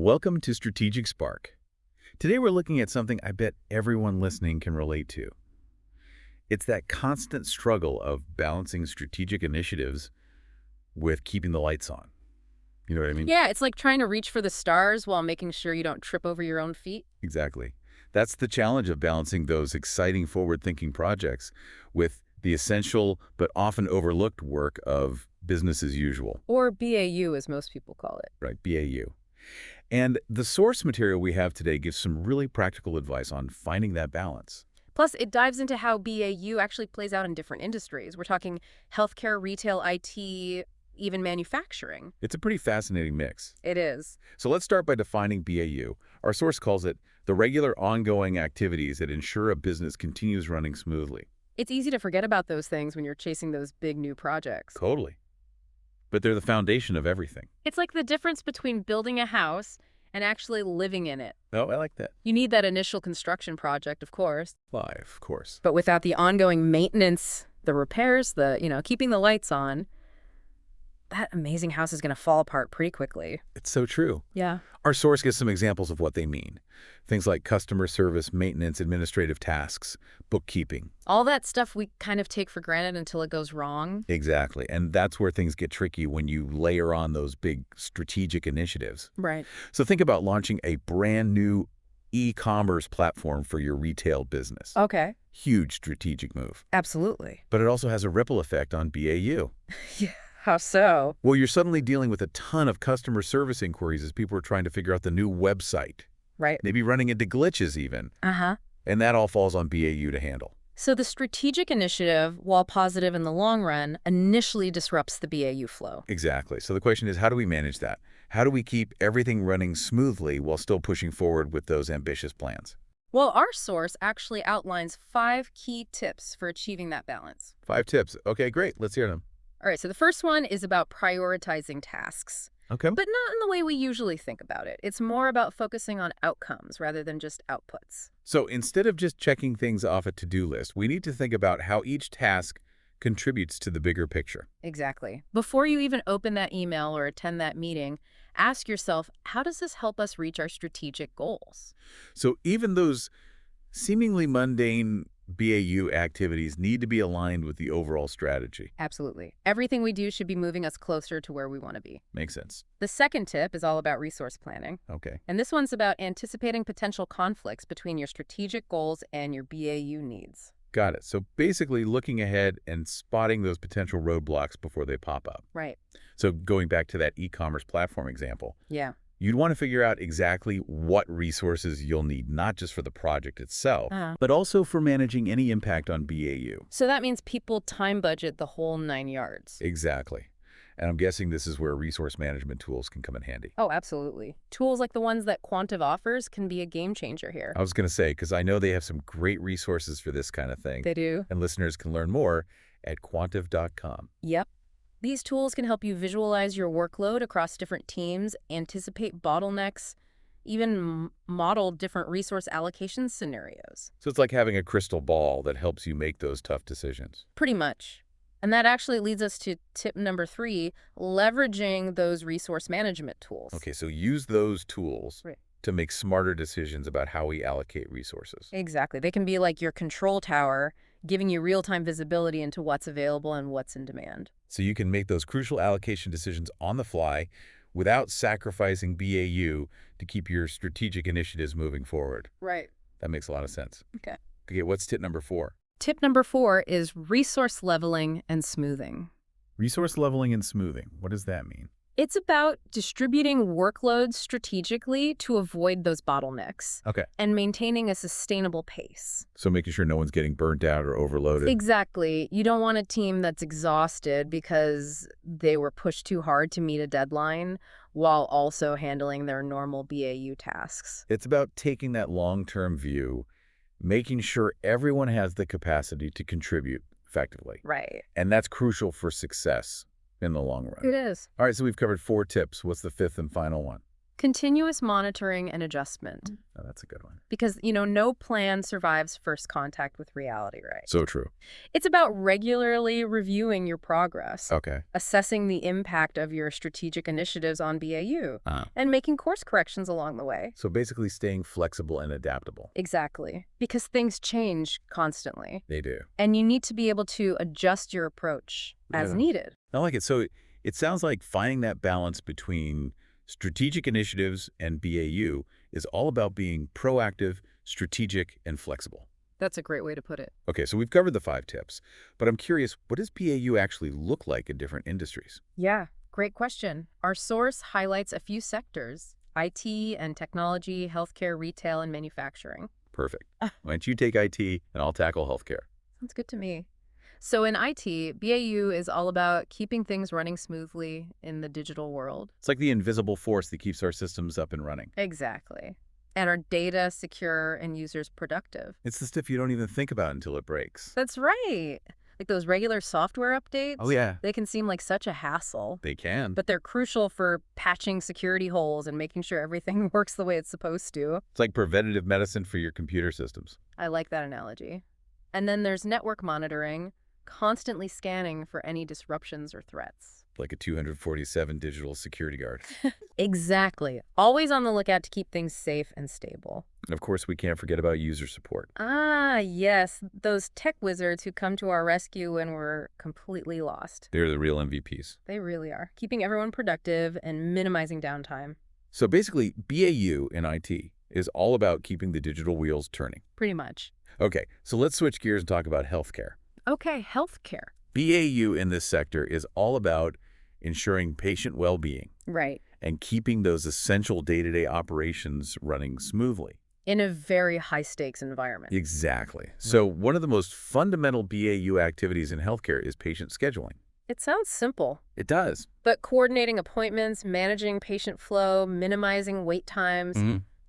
Welcome to Strategic Spark. Today we're looking at something I bet everyone listening can relate to. It's that constant struggle of balancing strategic initiatives with keeping the lights on. You know what I mean? Yeah, it's like trying to reach for the stars while making sure you don't trip over your own feet. Exactly. That's the challenge of balancing those exciting forward-thinking projects with the essential but often overlooked work of business as usual. Or BAU, as most people call it. Right, BAU. And the source material we have today gives some really practical advice on finding that balance. Plus, it dives into how BAU actually plays out in different industries. We're talking healthcare, retail, IT, even manufacturing. It's a pretty fascinating mix. It is. So let's start by defining BAU. Our source calls it the regular ongoing activities that ensure a business continues running smoothly. It's easy to forget about those things when you're chasing those big new projects. Totally. But they're the foundation of everything. It's like the difference between building a house and actually living in it. Oh, I like that. You need that initial construction project, of course. Why, of course. But without the ongoing maintenance, the repairs, keeping the lights on, that amazing house is going to fall apart pretty quickly. It's so true. Yeah. Our source gives some examples of what they mean. Things like customer service, maintenance, administrative tasks, bookkeeping. All that stuff we kind of take for granted until it goes wrong. Exactly. And that's where things get tricky when you layer on those big strategic initiatives. Right. So think about launching a brand new e-commerce platform for your retail business. Okay. Huge strategic move. Absolutely. But it also has a ripple effect on BAU. Yeah. How so? Well, you're suddenly dealing with a ton of customer service inquiries as people are trying to figure out the new website. Right. Maybe running into glitches even. Uh-huh. And that all falls on BAU to handle. So the strategic initiative, while positive in the long run, initially disrupts the BAU flow. Exactly. So the question is, how do we manage that? How do we keep everything running smoothly while still pushing forward with those ambitious plans? Well, our source actually outlines 5 key tips for achieving that balance. 5 tips. Okay, great. Let's hear them. All right, so the first one is about prioritizing tasks, Okay. but not in the way we usually think about it. It's more about focusing on outcomes rather than just outputs. So instead of just checking things off a to-do list, we need to think about how each task contributes to the bigger picture. Exactly. Before you even open that email or attend that meeting, ask yourself, how does this help us reach our strategic goals? So even those seemingly mundane BAU activities need to be aligned with the overall strategy. Absolutely. Everything we do should be moving us closer to where we want to be. Makes sense. The second tip is all about resource planning. Okay. And this one's about anticipating potential conflicts between your strategic goals and your BAU needs. Got it. So basically looking ahead and spotting those potential roadblocks before they pop up. Right. So going back to that e-commerce platform example, Yeah. you'd want to figure out exactly what resources you'll need, not just for the project itself, Uh-huh. but also for managing any impact on BAU. So that means people time budget the whole 9 yards. Exactly. And I'm guessing this is where resource management tools can come in handy. Oh, absolutely. Tools like the ones that Quantive offers can be a game changer here. I was going to say, because I know they have some great resources for this kind of thing. They do? And listeners can learn more at quantive.com. Yep. These tools can help you visualize your workload across different teams, anticipate bottlenecks, even model different resource allocation scenarios. So it's like having a crystal ball that helps you make those tough decisions. Pretty much. And that actually leads us to tip number 3, leveraging those resource management tools. Okay, so use those tools Right. to make smarter decisions about how we allocate resources. Exactly. They can be like your control tower, giving you real-time visibility into what's available and what's in demand. So you can make those crucial allocation decisions on the fly without sacrificing BAU to keep your strategic initiatives moving forward. Right. That makes a lot of sense. Okay. Okay, what's tip number 4? Tip number 4 is resource leveling and smoothing. Resource leveling and smoothing. What does that mean? It's about distributing workloads strategically to avoid those bottlenecks Okay. and maintaining a sustainable pace. So making sure no one's getting burnt out or overloaded. Exactly. You don't want a team that's exhausted because they were pushed too hard to meet a deadline while also handling their normal BAU tasks. It's about taking that long-term view, making sure everyone has the capacity to contribute effectively. Right. And that's crucial for success in the long run. It is. All right, so we've covered 4 tips. What's the 5th and final one? Continuous monitoring and adjustment. Oh, that's a good one. Because, no plan survives first contact with reality, right? So true. It's about regularly reviewing your progress, Okay. assessing the impact of your strategic initiatives on BAU, and making course corrections along the way. So basically staying flexible and adaptable. Exactly. Because things change constantly. They do. And you need to be able to adjust your approach as Yeah. needed. I like it. So it sounds like finding that balance between strategic initiatives and BAU is all about being proactive, strategic, and flexible. That's a great way to put it. Okay, so we've covered the 5 tips, but I'm curious, what does BAU actually look like in different industries? Yeah, great question. Our source highlights a few sectors: IT and technology, healthcare, retail, and manufacturing. Perfect. Why don't you take IT and I'll tackle healthcare? Sounds good to me. So in IT, BAU is all about keeping things running smoothly in the digital world. It's like the invisible force that keeps our systems up and running. Exactly. And our data secure and users productive. It's the stuff you don't even think about until it breaks. That's right. Like those regular software updates. Oh, yeah. They can seem like such a hassle, They can. but they're crucial for patching security holes and making sure everything works the way it's supposed to. It's like preventative medicine for your computer systems. I like that analogy. And then there's network monitoring, constantly scanning for any disruptions or threats. Like a 247 digital security guard. Exactly. Always on the lookout to keep things safe and stable. And of course, we can't forget about user support. Ah, yes. Those tech wizards who come to our rescue when we're completely lost. They're the real MVPs. They really are. Keeping everyone productive and minimizing downtime. So basically, BAU in IT is all about keeping the digital wheels turning. Pretty much. Okay, so let's switch gears and talk about healthcare. Okay, healthcare. BAU in this sector is all about ensuring patient well-being Right. and keeping those essential day-to-day operations running smoothly. In a very high-stakes environment. Exactly. So one of the most fundamental BAU activities in healthcare is patient scheduling. It sounds simple, It does. but coordinating appointments, managing patient flow, minimizing wait times,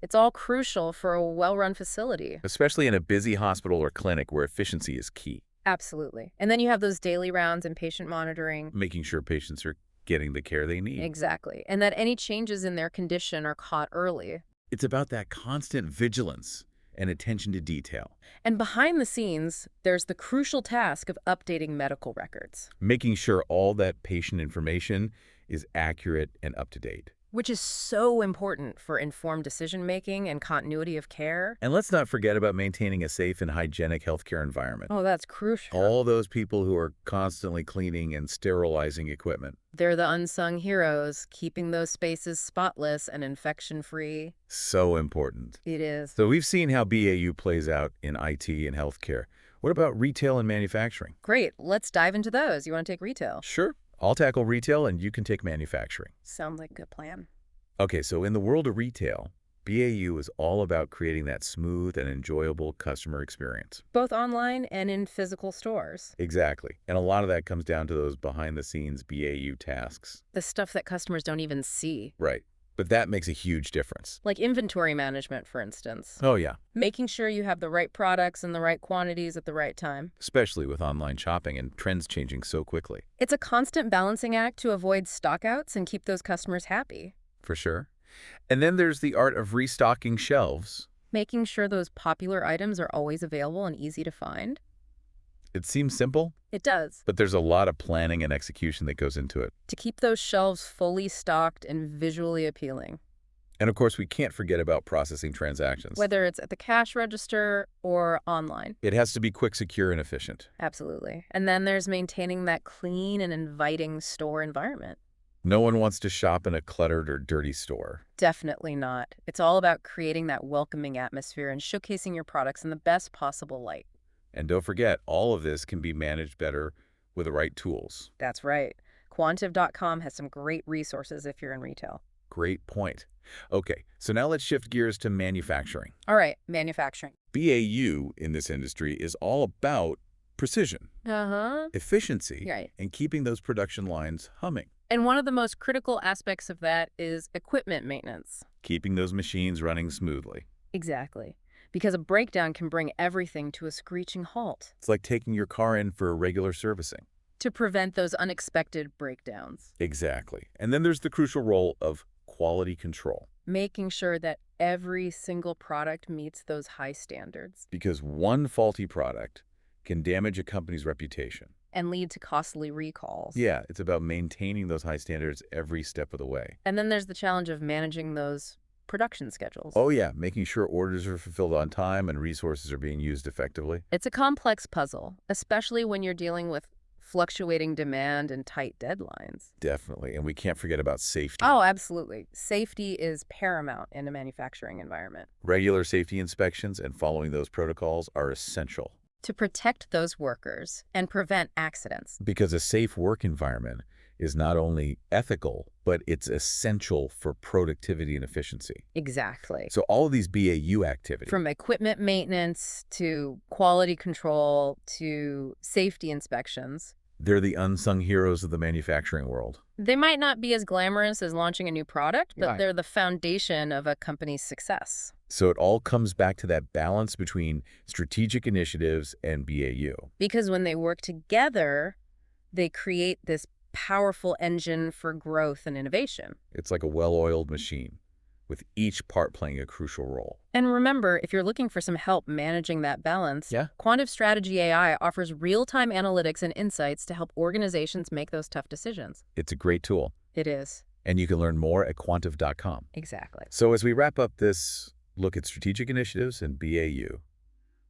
it's all crucial for a well-run facility. Especially in a busy hospital or clinic where efficiency is key. Absolutely. And then you have those daily rounds and patient monitoring. Making sure patients are getting the care they need. Exactly. And that any changes in their condition are caught early. It's about that constant vigilance and attention to detail. And behind the scenes, there's the crucial task of updating medical records, Making sure all that patient information is accurate and up to date. which is so important for informed decision-making and continuity of care. And let's not forget about maintaining a safe and hygienic healthcare environment. Oh, that's crucial. All those people who are constantly cleaning and sterilizing equipment. They're the unsung heroes, keeping those spaces spotless and infection-free. So important. It is. So we've seen how BAU plays out in IT and healthcare. What about retail and manufacturing? Great. Let's dive into those. You want to take retail? Sure. I'll tackle retail and you can take manufacturing. Sounds like a good plan. Okay, so in the world of retail, BAU is all about creating that smooth and enjoyable customer experience. Both online and in physical stores. Exactly. And a lot of that comes down to those behind-the-scenes BAU tasks. The stuff that customers don't even see. Right. But that makes a huge difference. Like inventory management, for instance. Oh, yeah. Making sure you have the right products in the right quantities at the right time. Especially with online shopping and trends changing so quickly. It's a constant balancing act to avoid stockouts and keep those customers happy. For sure. And then there's the art of restocking shelves. Making sure those popular items are always available and easy to find. It seems simple, It does. but there's a lot of planning and execution that goes into it. To keep those shelves fully stocked and visually appealing. And of course, we can't forget about processing transactions. Whether it's at the cash register or online. It has to be quick, secure, and efficient. Absolutely. And then there's maintaining that clean and inviting store environment. No one wants to shop in a cluttered or dirty store. Definitely not. It's all about creating that welcoming atmosphere and showcasing your products in the best possible light. And don't forget, all of this can be managed better with the right tools. That's right. Quantive.com has some great resources if you're in retail. Great point. Okay, so now let's shift gears to manufacturing. All right, manufacturing. BAU in this industry is all about precision, efficiency, Right. and keeping those production lines humming. And one of the most critical aspects of that is equipment maintenance. Keeping those machines running smoothly. Exactly. Because a breakdown can bring everything to a screeching halt. It's like taking your car in for regular servicing. To prevent those unexpected breakdowns. Exactly. And then there's the crucial role of quality control. making sure that every single product meets those high standards Because one faulty product can damage a company's reputation. and lead to costly recalls. Yeah, it's about maintaining those high standards every step of the way. And then there's the challenge of managing those production schedules. Oh yeah, making sure orders are fulfilled on time and resources are being used effectively. It's a complex puzzle, especially when you're dealing with fluctuating demand and tight deadlines. Definitely, and we can't forget about safety. Oh, absolutely. Safety is paramount in a manufacturing environment. Regular safety inspections and following those protocols are essential. To protect those workers and prevent accidents. Because a safe work environment is not only ethical, but it's essential for productivity and efficiency. Exactly. So all of these BAU activities, From equipment maintenance to quality control to safety inspections. they're the unsung heroes of the manufacturing world. They might not be as glamorous as launching a new product, but Right. they're the foundation of a company's success. So it all comes back to that balance between strategic initiatives and BAU. Because when they work together, they create this powerful engine for growth and innovation. It's like a well-oiled machine, with each part playing a crucial role. And remember, if you're looking for some help managing that balance, Yeah. Quantive Strategy AI offers real-time analytics and insights to help organizations make those tough decisions. It's a great tool, It is. and you can learn more at quantive.com. Exactly. So as we wrap up this look at strategic initiatives and BAU,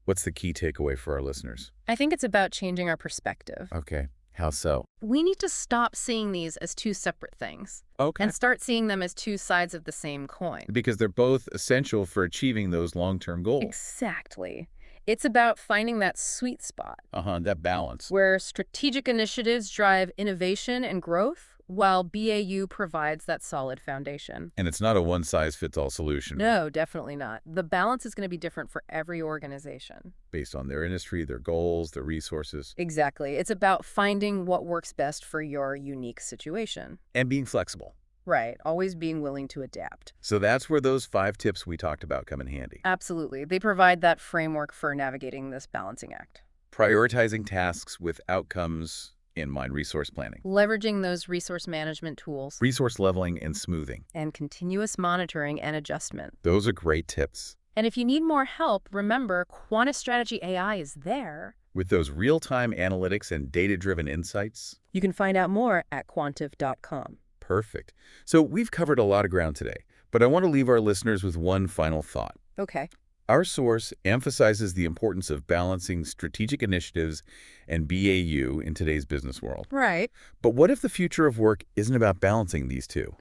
what's the key takeaway for our listeners? I think it's about changing our perspective. Okay, how so? We need to stop seeing these as two separate things Okay. and start seeing them as two sides of the same coin. Because they're both essential for achieving those long-term goals. Exactly. It's about finding that sweet spot That balance. where strategic initiatives drive innovation and growth, while BAU provides that solid foundation. And it's not a one-size-fits-all solution. No, definitely not. The balance is going to be different for every organization. Based on their industry, their goals, their resources, Exactly. It's about finding what works best for your unique situation. and being flexible. Right. Always being willing to adapt. So that's where those 5 tips we talked about come in handy. Absolutely. They provide that framework for navigating this balancing act. Prioritizing tasks with outcomes in mind, resource planning, Leveraging those resource management tools resource leveling and smoothing. and continuous monitoring and adjustment. Those are great tips. And if you need more help, remember, Quantive Strategy AI is there. With those real-time analytics and data-driven insights, You can find out more at quantive.com. perfect. So we've covered a lot of ground today, but I want to leave our listeners with one final thought. Okay. Our source emphasizes the importance of balancing strategic initiatives and BAU in today's business world. Right. But what if the future of work isn't about balancing these two,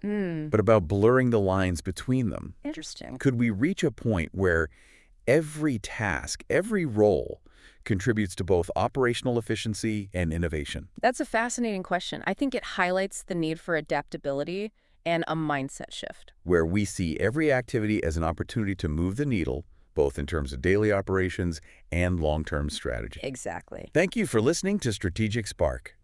but about blurring the lines between them? Interesting. Could we reach a point where every task, every role, contributes to both operational efficiency and innovation? That's a fascinating question. I think it highlights the need for adaptability and a mindset shift. Where we see every activity as an opportunity to move the needle, both in terms of daily operations and long-term strategy. Exactly. Thank you for listening to Strategic Spark.